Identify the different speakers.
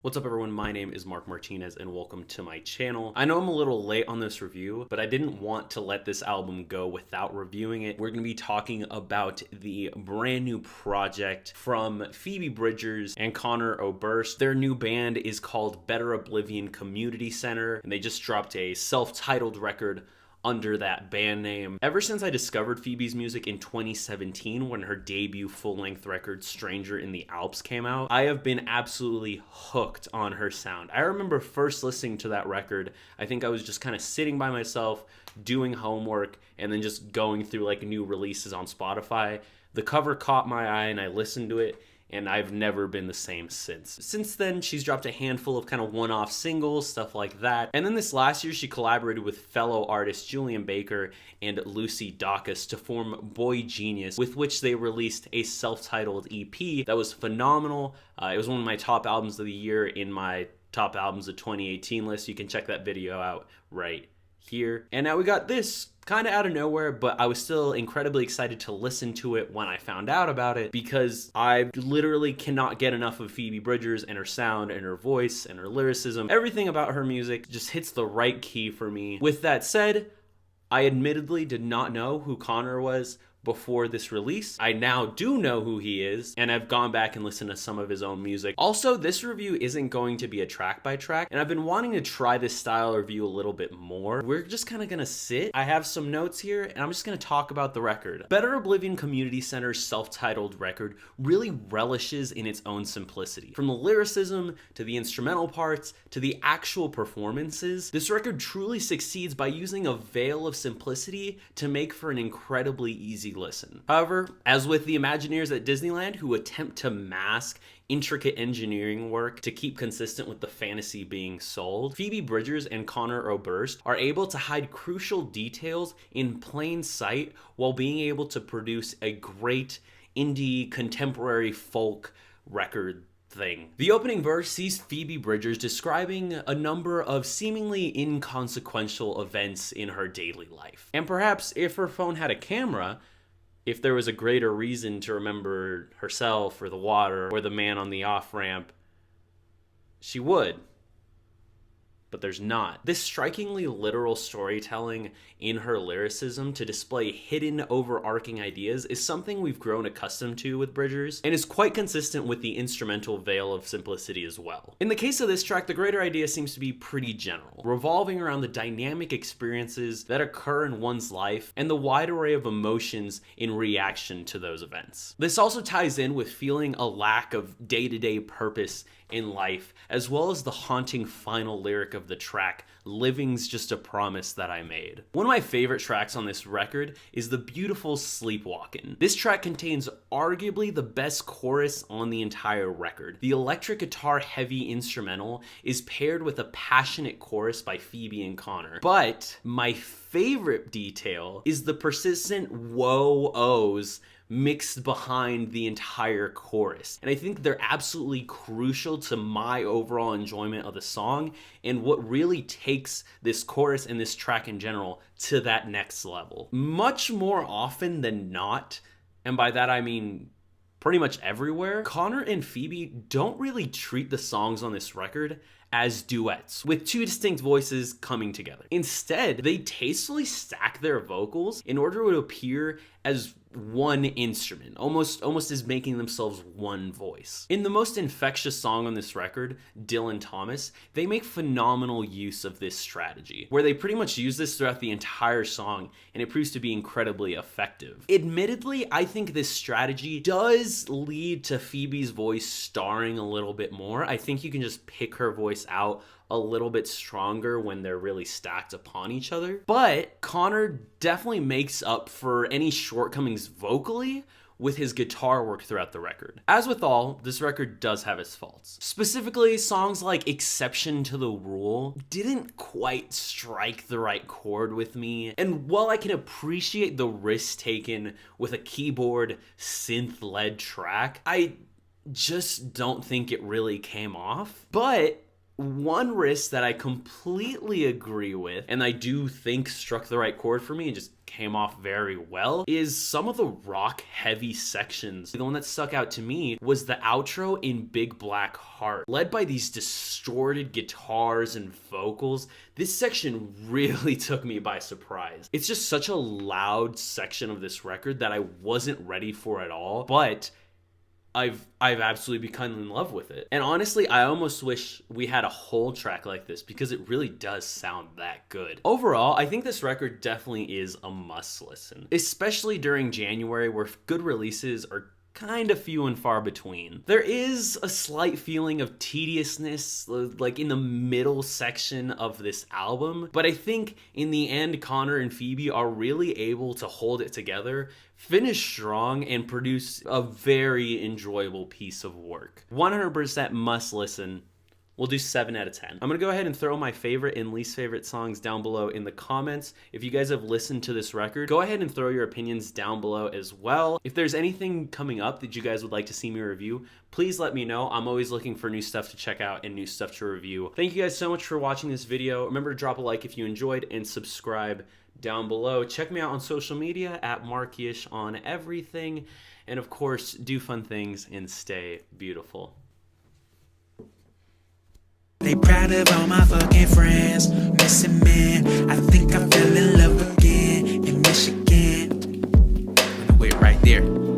Speaker 1: What's up everyone, my name is Mark Martinez and welcome to my channel. I know I'm a little late on this review, but I didn't want to let this album go without reviewing it. We're going to be talking about the brand new project from Phoebe Bridgers and Conor Oberst. Their new band is called Better Oblivion Community Center, and they just dropped a self-titled record under that band name. Ever since I discovered Phoebe's music in 2017 when her debut full-length record Stranger in the Alps came out, I have been absolutely hooked on her sound. I remember first listening to that record, I think I was just kind of sitting by myself doing homework and then just going through like new releases on Spotify. The cover caught my eye and I listened to it, and I've never been the same since. Since then, she's dropped a handful of kind of one-off singles, stuff like that. And then this last year, she collaborated with fellow artists Julian Baker and Lucy Dacus to form Boy Genius, with which they released a self-titled EP that was phenomenal. It was one of my top albums of the year in my top albums of 2018 list. You can check that video out right here. And now we got this kind of out of nowhere, but I was still incredibly excited to listen to it when I found out about it, because I literally cannot get enough of Phoebe Bridgers and her sound and her voice and her lyricism. Everything about her music just hits the right key for me. With that said, I admittedly did not know who Conor was before this release. I now do know who he is, and I've gone back and listened to some of his own music. Also, this review isn't going to be a track by track, and I've been wanting to try this style review a little bit more. We're just kind of gonna sit. I have some notes here, and I'm just gonna talk about the record. Better Oblivion Community Center's self-titled record really relishes in its own simplicity. From the lyricism, to the instrumental parts, to the actual performances, this record truly succeeds by using a veil of simplicity to make for an incredibly easy listen. However, as with the Imagineers at Disneyland who attempt to mask intricate engineering work to keep consistent with the fantasy being sold, Phoebe Bridgers and Conor Oberst are able to hide crucial details in plain sight while being able to produce a great indie contemporary folk record thing. The opening verse sees Phoebe Bridgers describing a number of seemingly inconsequential events in her daily life. And perhaps if her phone had a camera, if there was a greater reason to remember herself or the water or the man on the off-ramp, she would. But there's not. This strikingly literal storytelling in her lyricism to display hidden overarching ideas is something we've grown accustomed to with Bridgers, and is quite consistent with the instrumental veil of simplicity as well. In the case of this track, the greater idea seems to be pretty general, revolving around the dynamic experiences that occur in one's life and the wide array of emotions in reaction to those events. This also ties in with feeling a lack of day-to-day purpose in life, as well as the haunting final lyric of the track, "Living's just a promise that I made." One of my favorite tracks on this record is the beautiful Sleepwalking. This track contains arguably the best chorus on the entire record. The electric guitar heavy instrumental is paired with a passionate chorus by Phoebe and Conor. But my favorite detail is the persistent whoa-ohs mixed behind the entire chorus. And I think they're absolutely crucial to my overall enjoyment of the song and what really takes this chorus and this track in general to that next level. Much more often than not, and by that I mean pretty much everywhere, Conor and Phoebe don't really treat the songs on this record as duets, with two distinct voices coming together. Instead, they tastefully stack their vocals in order to appear as one instrument, almost as making themselves one voice. In the most infectious song on this record, Dylan Thomas, they make phenomenal use of this strategy, where they pretty much use this throughout the entire song, and it proves to be incredibly effective. Admittedly, I think this strategy does lead to Phoebe's voice starring a little bit more. I think you can just pick her voice out a little bit stronger when they're really stacked upon each other. But Conor definitely makes up for any shortcomings vocally with his guitar work throughout the record. As with all, this record does have its faults. Specifically, songs like Exception to the Rule didn't quite strike the right chord with me. And while I can appreciate the risk taken with a keyboard synth-led track, I just don't think it really came off. But one risk that I completely agree with, and I do think struck the right chord for me and just came off very well, is some of the rock heavy sections. The one that stuck out to me was the outro in Big Black Heart. Led by these distorted guitars and vocals, this section really took me by surprise. It's just such a loud section of this record that I wasn't ready for at all, but I've absolutely become in love with it. And honestly, I almost wish we had a whole track like this because it really does sound that good. Overall, I think this record definitely is a must listen, especially during January where good releases are kind of few and far between. There is a slight feeling of tediousness like in the middle section of this album, but I think in the end Conor and Phoebe are really able to hold it together, finish strong, and produce a very enjoyable piece of work. 100% must listen. We'll do 7 out of 10. I'm going to go ahead and throw my favorite and least favorite songs down below in the comments. If you guys have listened to this record, go ahead and throw your opinions down below as well. If there's anything coming up that you guys would like to see me review, please let me know. I'm always looking for new stuff to check out and new stuff to review. Thank you guys so much for watching this video. Remember to drop a like if you enjoyed and subscribe down below. Check me out on social media at Markyish on everything. And of course, do fun things and stay beautiful.
Speaker 2: They proud of all my fucking friends, missing